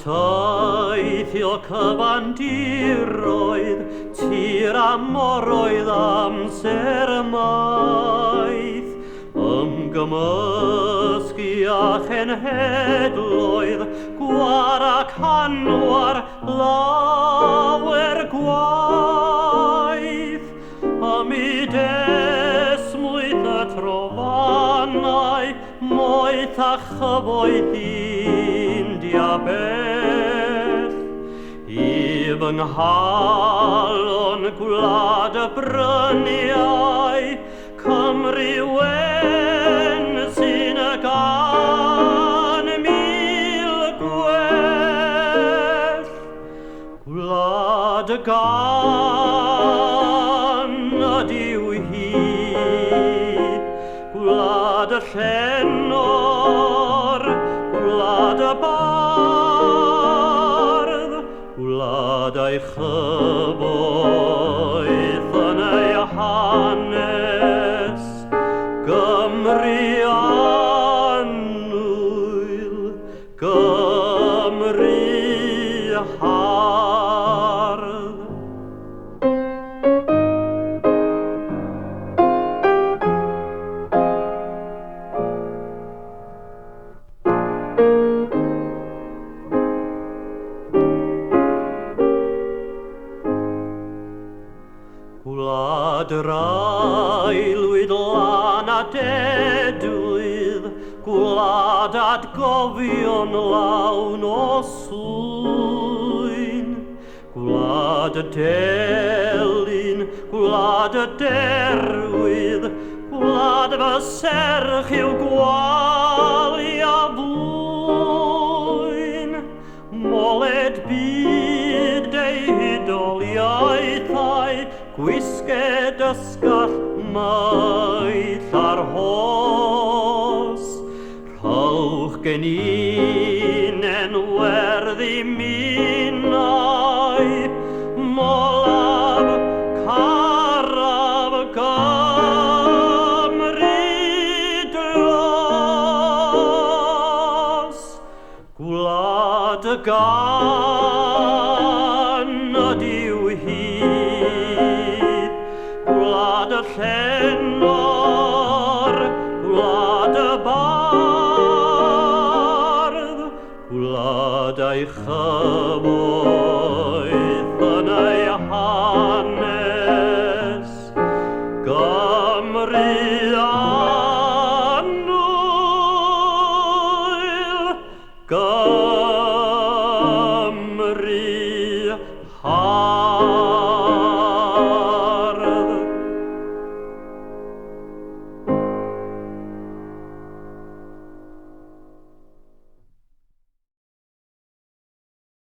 teithio cyfandiroedd, tir a moroedd amser maith, ymgymysgu a chenhedloedd, gwar ac anwar lawer gwaith, am I desmwyth y trofannau, moeth a chyfoeth India beth. I fy nghalon gwlad y bryniau, Cymru wen sy'n y gan mil gwell. Gwlad y gan ydyw hi, gwlad y llenor, gwlad y bardd, gwlad ei chyfoeth yn ei hanes, Gymru annwyl, Gymru hardd. Gwlad yr aelwyd lan a dedwydd, gwlad atgofion lawn o swyn. Gwlad y delyn, gwlad y derwydd, gwlad fy serch i'w gwali a fwyn. Moled byd ei hudoliaethau, gwisged ysgall maith ar hos. Rhowch gen i'n enwerthu minnau, molaf, caraf, Gymru dros. Gwlad y gan ydyw hi, gwlad y llenor, gwlad y bardd, gwlad ei chyfoeth yn ei hanes, Gymru annwyl, Gymru